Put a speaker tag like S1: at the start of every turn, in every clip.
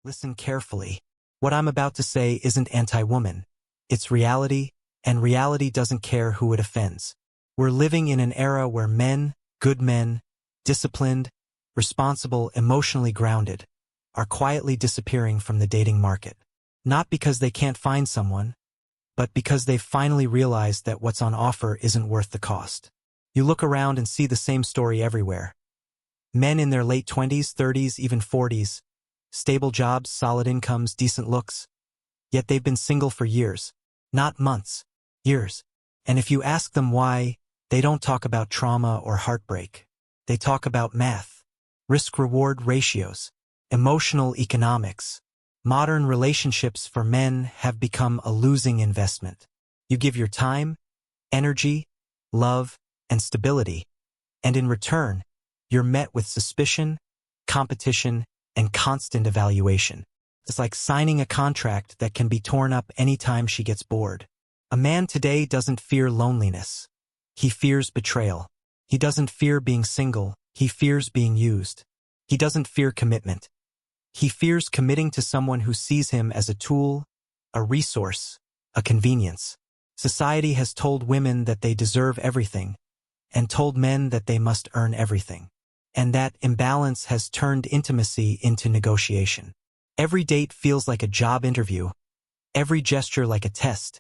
S1: Listen carefully. What I'm about to say isn't anti-woman. It's reality, and reality doesn't care who it offends. We're living in an era where men, good men, disciplined, responsible, emotionally grounded, are quietly disappearing from the dating market. Not because they can't find someone, but because they've finally realized that what's on offer isn't worth the cost. You look around and see the same story everywhere. Men in their late 20s, 30s, even 40s, stable jobs, solid incomes, decent looks, yet they've been single for years, not months, years. And if you ask them why, they don't talk about trauma or heartbreak. They talk about math, risk-reward ratios, emotional economics. Modern relationships for men have become a losing investment. You give your time, energy, love, and stability, and in return, you're met with suspicion, competition, and constant evaluation. It's like signing a contract that can be torn up anytime she gets bored. A man today doesn't fear loneliness. He fears betrayal. He doesn't fear being single. He fears being used. He doesn't fear commitment. He fears committing to someone who sees him as a tool, a resource, a convenience. Society has told women that they deserve everything, and told men that they must earn everything. And that imbalance has turned intimacy into negotiation. Every date feels like a job interview, every gesture like a test,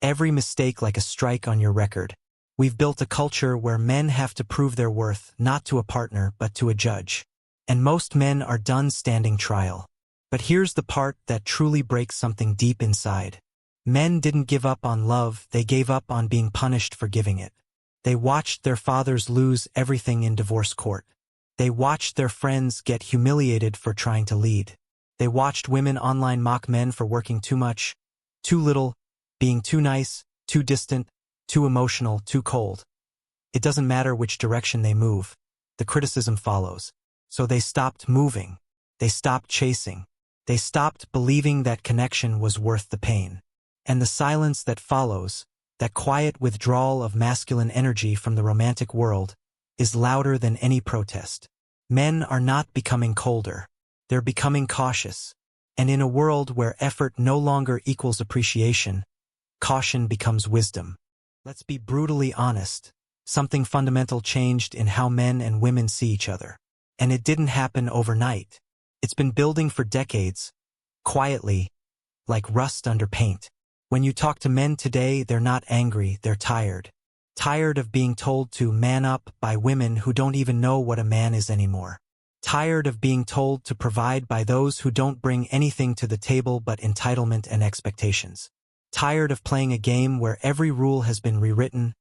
S1: every mistake like a strike on your record. We've built a culture where men have to prove their worth not to a partner but to a judge. And most men are done standing trial. But here's the part that truly breaks something deep inside. Men didn't give up on love, they gave up on being punished for giving it. They watched their fathers lose everything in divorce court. They watched their friends get humiliated for trying to lead. They watched women online mock men for working too much, too little, being too nice, too distant, too emotional, too cold. It doesn't matter which direction they move. The criticism follows. So they stopped moving. They stopped chasing. They stopped believing that connection was worth the pain. And the silence that follows, that quiet withdrawal of masculine energy from the romantic world, is louder than any protest. Men are not becoming colder. They're becoming cautious. And in a world where effort no longer equals appreciation, caution becomes wisdom. Let's be brutally honest. Something fundamental changed in how men and women see each other. And it didn't happen overnight. It's been building for decades, quietly, like rust under paint. When you talk to men today, they're not angry, they're tired. Tired of being told to man up by women who don't even know what a man is anymore. Tired of being told to provide by those who don't bring anything to the table but entitlement and expectations. Tired of playing a game where every rule has been rewritten,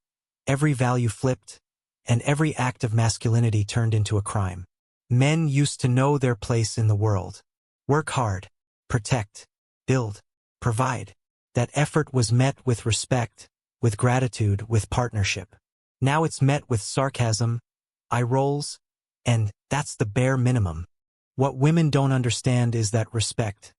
S1: every value flipped, and every act of masculinity turned into a crime. Men used to know their place in the world. Work hard, protect, build, provide. That effort was met with respect, with gratitude, with partnership. Now it's met with sarcasm, eye rolls, and that's the bare minimum. What women don't understand is that respect,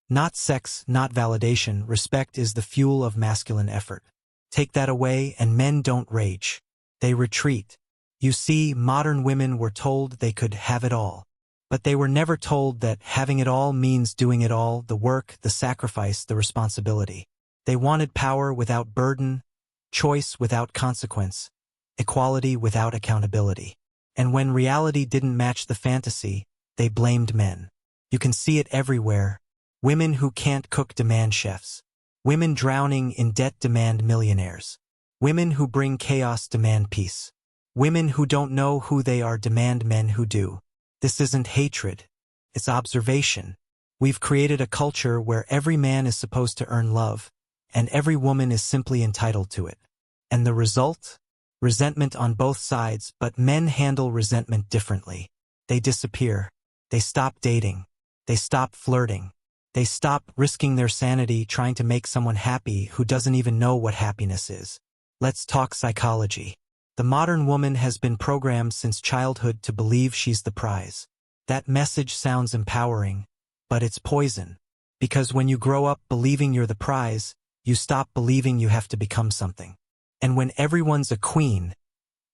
S1: not sex, not validation, respect is the fuel of masculine effort. Take that away and men don't rage. They retreat. You see, modern women were told they could have it all. But they were never told that having it all means doing it all, the work, the sacrifice, the responsibility. They wanted power without burden, choice without consequence, equality without accountability. And when reality didn't match the fantasy, they blamed men. You can see it everywhere. Women who can't cook demand chefs. Women drowning in debt demand millionaires. Women who bring chaos demand peace. Women who don't know who they are demand men who do. This isn't hatred. It's observation. We've created a culture where every man is supposed to earn love, and every woman is simply entitled to it. And the result? Resentment on both sides, but men handle resentment differently. They disappear. They stop dating. They stop flirting. They stop risking their sanity trying to make someone happy who doesn't even know what happiness is. Let's talk psychology. The modern woman has been programmed since childhood to believe she's the prize. That message sounds empowering, but it's poison. Because when you grow up believing you're the prize, you stop believing you have to become something. And when everyone's a queen,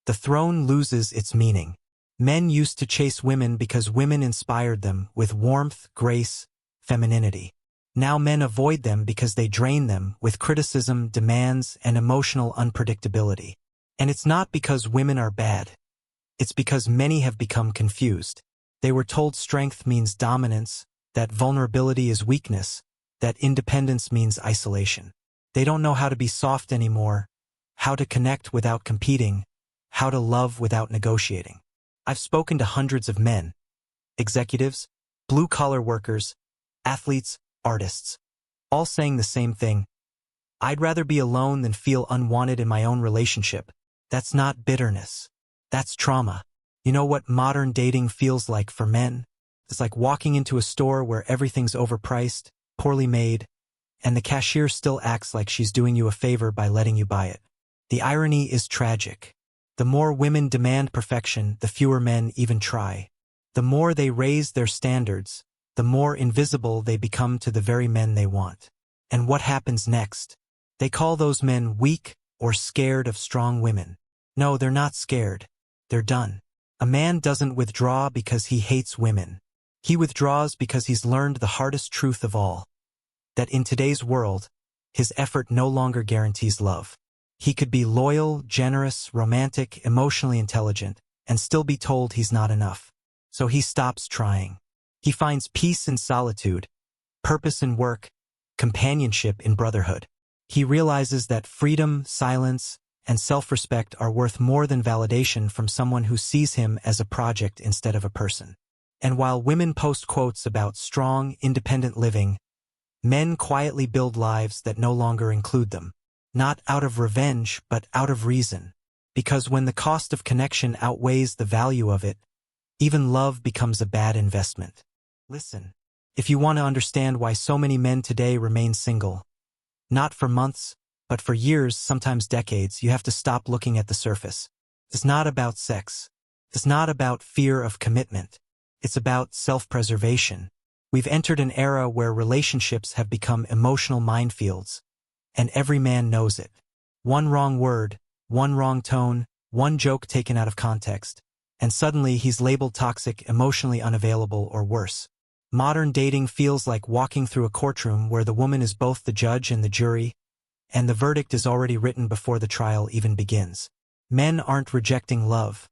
S1: the throne loses its meaning. Men used to chase women because women inspired them with warmth, grace, femininity. Now men avoid them because they drain them with criticism, demands, and emotional unpredictability. And it's not because women are bad. It's because many have become confused. They were told strength means dominance, that vulnerability is weakness, that independence means isolation. They don't know how to be soft anymore, how to connect without competing, how to love without negotiating. I've spoken to hundreds of men, executives, blue-collar workers, athletes, artists, all saying the same thing. I'd rather be alone than feel unwanted in my own relationship. That's not bitterness. That's trauma. You know what modern dating feels like for men? It's like walking into a store where everything's overpriced, poorly made, and the cashier still acts like she's doing you a favor by letting you buy it. The irony is tragic. The more women demand perfection, the fewer men even try. The more they raise their standards, the more invisible they become to the very men they want. And what happens next? They call those men weak or scared of strong women. No, they're not scared. They're done. A man doesn't withdraw because he hates women. He withdraws because he's learned the hardest truth of all, that in today's world, his effort no longer guarantees love. He could be loyal, generous, romantic, emotionally intelligent, and still be told he's not enough. So he stops trying. He finds peace in solitude, purpose in work, companionship in brotherhood. He realizes that freedom, silence, and self-respect are worth more than validation from someone who sees him as a project instead of a person. And while women post quotes about strong, independent living, men quietly build lives that no longer include them. Not out of revenge, but out of reason. Because when the cost of connection outweighs the value of it, even love becomes a bad investment. Listen, if you want to understand why so many men today remain single, not for months, but for years, sometimes decades, you have to stop looking at the surface. It's not about sex. It's not about fear of commitment. It's about self-preservation. We've entered an era where relationships have become emotional minefields, and every man knows it. One wrong word, one wrong tone, one joke taken out of context, and suddenly he's labeled toxic, emotionally unavailable, or worse. Modern dating feels like walking through a courtroom where the woman is both the judge and the jury, and the verdict is already written before the trial even begins. Men aren't rejecting love.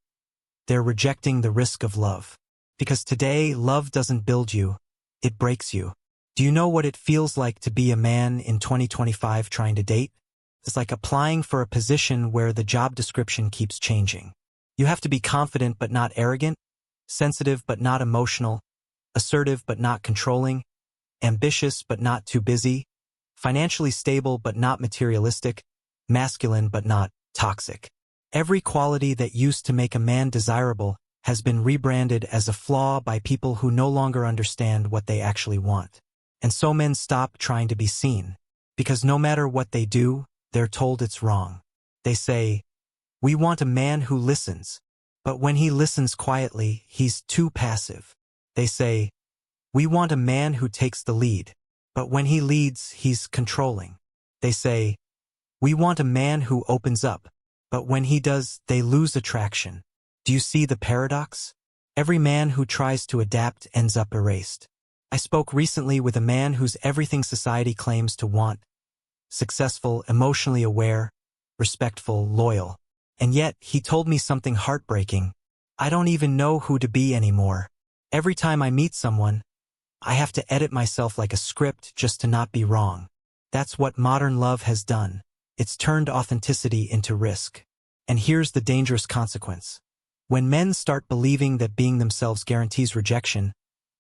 S1: They're rejecting the risk of love. Because today, love doesn't build you, it breaks you. Do you know what it feels like to be a man in 2025 trying to date? It's like applying for a position where the job description keeps changing. You have to be confident but not arrogant, sensitive but not emotional, assertive but not controlling, ambitious but not too busy, financially stable but not materialistic, masculine but not toxic. Every quality that used to make a man desirable has been rebranded as a flaw by people who no longer understand what they actually want. And so men stop trying to be seen, because no matter what they do, they're told it's wrong. They say, "We want a man who listens," but when he listens quietly, he's too passive. They say, "We want a man who takes the lead," but when he leads, he's controlling. They say, "We want a man who opens up," but when he does, they lose attraction. Do you see the paradox? Every man who tries to adapt ends up erased. I spoke recently with a man who's everything society claims to want: successful, emotionally aware, respectful, loyal. And yet, he told me something heartbreaking. "I don't even know who to be anymore. Every time I meet someone, I have to edit myself like a script just to not be wrong." That's what modern love has done. It's turned authenticity into risk. And here's the dangerous consequence. When men start believing that being themselves guarantees rejection,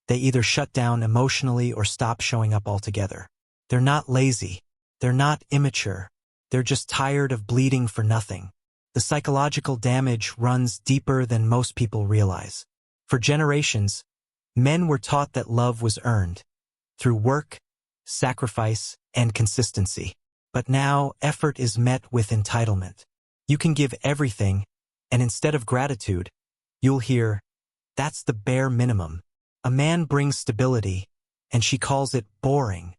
S1: they either shut down emotionally or stop showing up altogether. They're not lazy. They're not immature. They're just tired of bleeding for nothing. The psychological damage runs deeper than most people realize. For generations, men were taught that love was earned through work, sacrifice, and consistency. But now, effort is met with entitlement. You can give everything, and instead of gratitude, you'll hear, "That's the bare minimum." A man brings stability, and she calls it boring.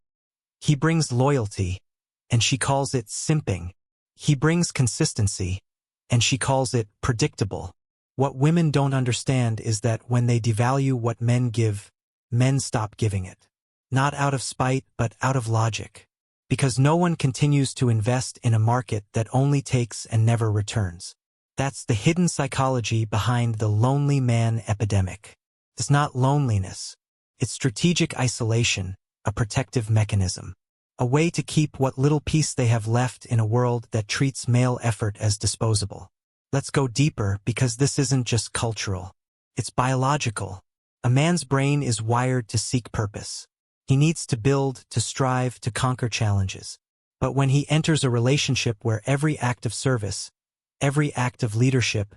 S1: He brings loyalty, and she calls it simping. He brings consistency, and she calls it predictable. What women don't understand is that when they devalue what men give, men stop giving it. Not out of spite, but out of logic. Because no one continues to invest in a market that only takes and never returns. That's the hidden psychology behind the lonely man epidemic. It's not loneliness. It's strategic isolation, a protective mechanism. A way to keep what little peace they have left in a world that treats male effort as disposable. Let's go deeper because this isn't just cultural. It's biological. A man's brain is wired to seek purpose. He needs to build, to strive, to conquer challenges. But when he enters a relationship where every act of service, every act of leadership,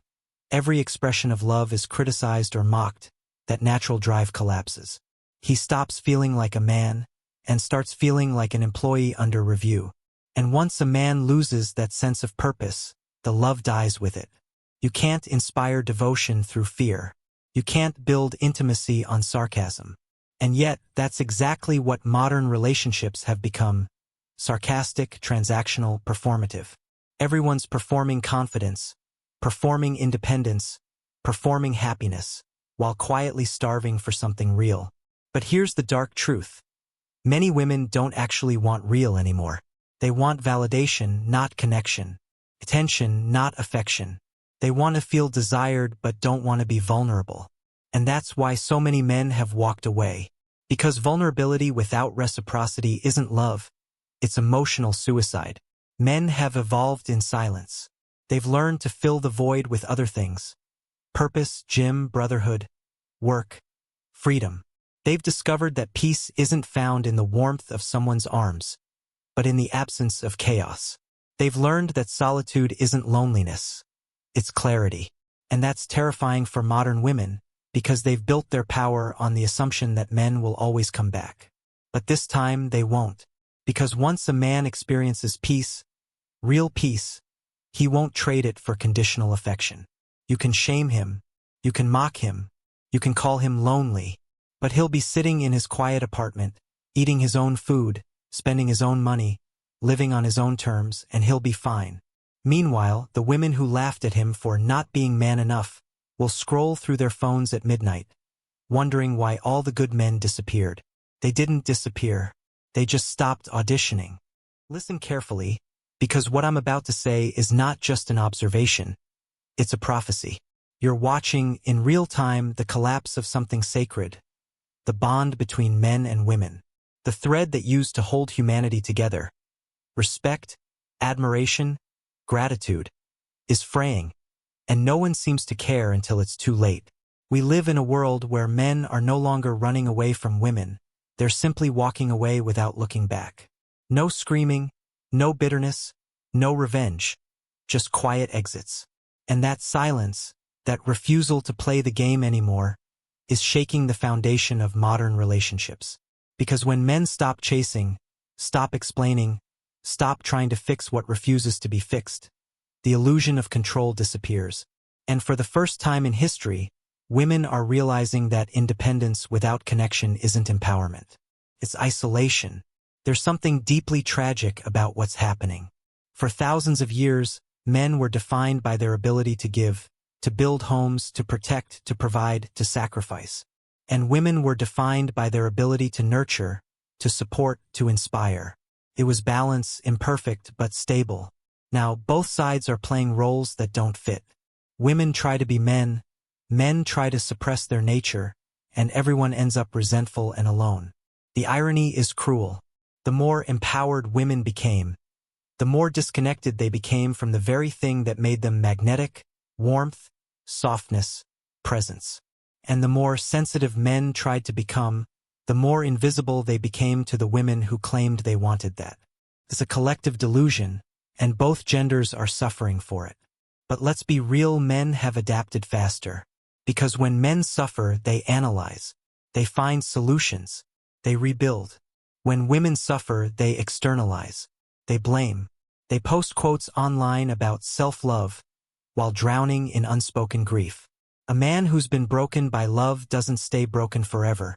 S1: every expression of love is criticized or mocked, that natural drive collapses. He stops feeling like a man and starts feeling like an employee under review. And once a man loses that sense of purpose, the love dies with it. You can't inspire devotion through fear. You can't build intimacy on sarcasm. And yet, that's exactly what modern relationships have become. Sarcastic, transactional, performative. Everyone's performing confidence, performing independence, performing happiness, while quietly starving for something real. But here's the dark truth. Many women don't actually want real anymore. They want validation, not connection. Attention, not affection. They want to feel desired but don't want to be vulnerable. And that's why so many men have walked away. Because vulnerability without reciprocity isn't love. It's emotional suicide. Men have evolved in silence. They've learned to fill the void with other things. Purpose, gym, brotherhood, work, freedom. They've discovered that peace isn't found in the warmth of someone's arms, but in the absence of chaos. They've learned that solitude isn't loneliness. It's clarity. And that's terrifying for modern women, because they've built their power on the assumption that men will always come back. But this time they won't. Because once a man experiences peace, real peace, he won't trade it for conditional affection. You can shame him, you can mock him, you can call him lonely, but he'll be sitting in his quiet apartment, eating his own food, spending his own money, living on his own terms, and he'll be fine. Meanwhile, the women who laughed at him for not being man enough will scroll through their phones at midnight, wondering why all the good men disappeared. They didn't disappear. They just stopped auditioning. Listen carefully, because what I'm about to say is not just an observation. It's a prophecy. You're watching, in real time, the collapse of something sacred, the bond between men and women, the thread that used to hold humanity together. Respect, admiration, gratitude, is fraying, and no one seems to care until it's too late. We live in a world where men are no longer running away from women. They're simply walking away without looking back. No screaming, no bitterness, no revenge, just quiet exits. And that silence, that refusal to play the game anymore, is shaking the foundation of modern relationships. Because when men stop chasing, stop explaining, stop trying to fix what refuses to be fixed, the illusion of control disappears. And for the first time in history, women are realizing that independence without connection isn't empowerment. It's isolation. There's something deeply tragic about what's happening. For thousands of years, men were defined by their ability to give, to build homes, to protect, to provide, to sacrifice. And women were defined by their ability to nurture, to support, to inspire. It was balance, imperfect but stable. Now, both sides are playing roles that don't fit. Women try to be men, men try to suppress their nature, and everyone ends up resentful and alone. The irony is cruel. The more empowered women became, the more disconnected they became from the very thing that made them magnetic: warmth, softness, presence. And the more sensitive men tried to become, the more invisible they became to the women who claimed they wanted that. It's a collective delusion, and both genders are suffering for it. But let's be real, men have adapted faster. Because when men suffer, they analyze. They find solutions. They rebuild. When women suffer, they externalize. They blame. They post quotes online about self-love while drowning in unspoken grief. A man who's been broken by love doesn't stay broken forever.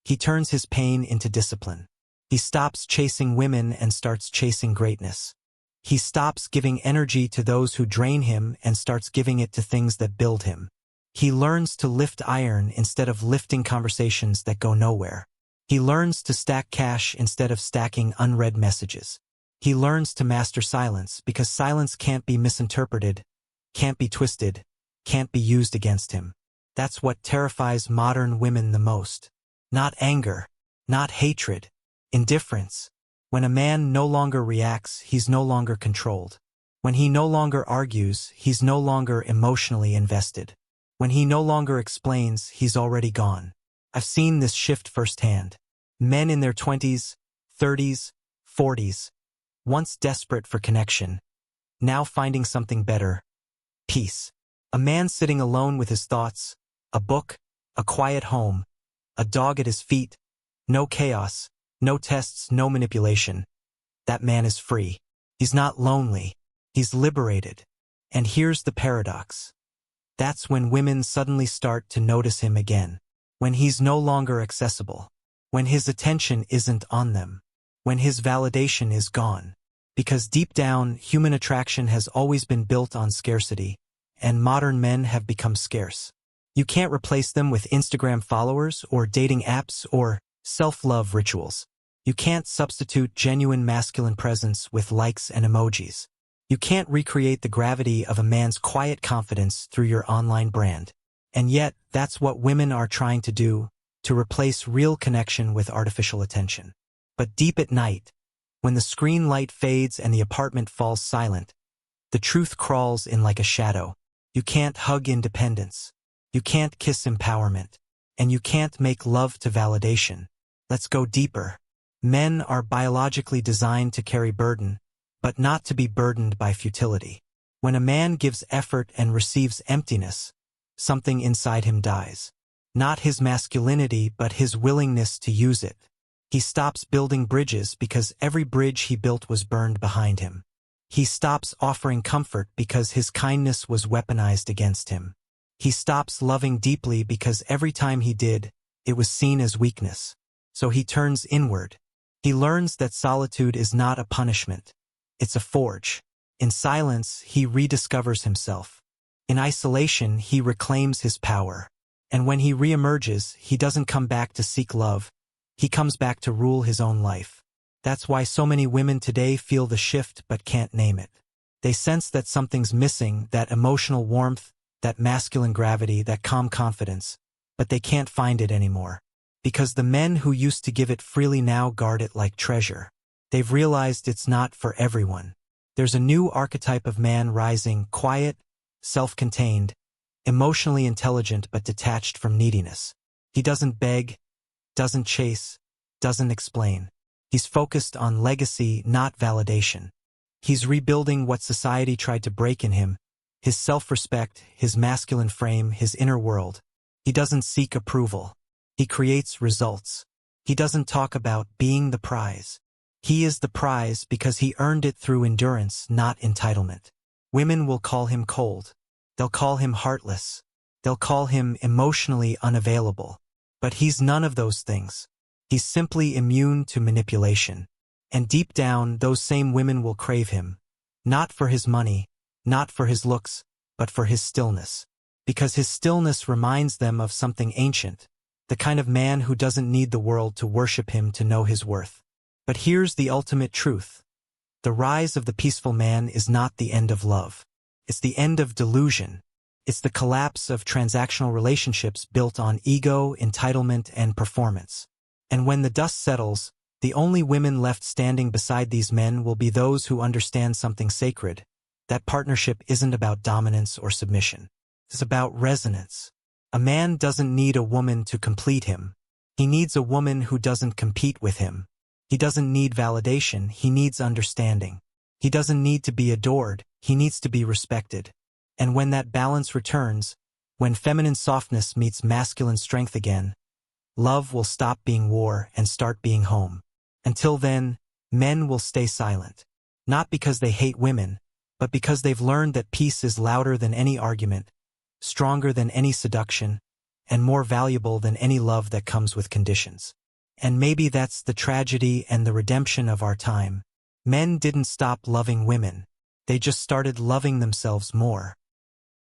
S1: He turns his pain into discipline. He stops chasing women and starts chasing greatness. He stops giving energy to those who drain him and starts giving it to things that build him. He learns to lift iron instead of lifting conversations that go nowhere. He learns to stack cash instead of stacking unread messages. He learns to master silence because silence can't be misinterpreted, can't be twisted, can't be used against him. That's what terrifies modern women the most. Not anger, not hatred, indifference. When a man no longer reacts, he's no longer controlled. When he no longer argues, he's no longer emotionally invested. When he no longer explains, he's already gone. I've seen this shift firsthand. Men in their 20s, 30s, 40s, once desperate for connection, now finding something better, peace. A man sitting alone with his thoughts, a book, a quiet home, a dog at his feet, no chaos, no tests, no manipulation. That man is free. He's not lonely. He's liberated. And here's the paradox. That's when women suddenly start to notice him again. When he's no longer accessible. When his attention isn't on them. When his validation is gone. Because deep down, human attraction has always been built on scarcity, and modern men have become scarce. You can't replace them with Instagram followers or dating apps or self-love rituals. You can't substitute genuine masculine presence with likes and emojis. You can't recreate the gravity of a man's quiet confidence through your online brand. And yet, that's what women are trying to do, to replace real connection with artificial attention. But deep at night, when the screen light fades and the apartment falls silent, the truth crawls in like a shadow. You can't hug independence. You can't kiss empowerment. And you can't make love to validation. Let's go deeper. Men are biologically designed to carry burden, but not to be burdened by futility. When a man gives effort and receives emptiness, something inside him dies. Not his masculinity, but his willingness to use it. He stops building bridges because every bridge he built was burned behind him. He stops offering comfort because his kindness was weaponized against him. He stops loving deeply because every time he did, it was seen as weakness. So he turns inward. He learns that solitude is not a punishment. It's a forge. In silence, he rediscovers himself. In isolation, he reclaims his power. And when he reemerges, he doesn't come back to seek love. He comes back to rule his own life. That's why so many women today feel the shift but can't name it. They sense that something's missing, that emotional warmth, that masculine gravity, that calm confidence, but they can't find it anymore. Because the men who used to give it freely now guard it like treasure. They've realized it's not for everyone. There's a new archetype of man rising, quiet, self-contained, emotionally intelligent but detached from neediness. He doesn't beg, doesn't chase, doesn't explain. He's focused on legacy, not validation. He's rebuilding what society tried to break in him, his self-respect, his masculine frame, his inner world. He doesn't seek approval. He creates results. He doesn't talk about being the prize. He is the prize because he earned it through endurance, not entitlement. Women will call him cold. They'll call him heartless. They'll call him emotionally unavailable. But he's none of those things. He's simply immune to manipulation. And deep down, those same women will crave him. Not for his money, not for his looks, but for his stillness. Because his stillness reminds them of something ancient. The kind of man who doesn't need the world to worship him to know his worth. But here's the ultimate truth. The rise of the peaceful man is not the end of love. It's the end of delusion. It's the collapse of transactional relationships built on ego, entitlement, and performance. And when the dust settles, the only women left standing beside these men will be those who understand something sacred. That partnership isn't about dominance or submission. It's about resonance. A man doesn't need a woman to complete him. He needs a woman who doesn't compete with him. He doesn't need validation, he needs understanding. He doesn't need to be adored, he needs to be respected. And when that balance returns, when feminine softness meets masculine strength again, love will stop being war and start being home. Until then, men will stay silent. Not because they hate women, but because they've learned that peace is louder than any argument, stronger than any seduction, and more valuable than any love that comes with conditions. And maybe that's the tragedy and the redemption of our time. Men didn't stop loving women. They just started loving themselves more.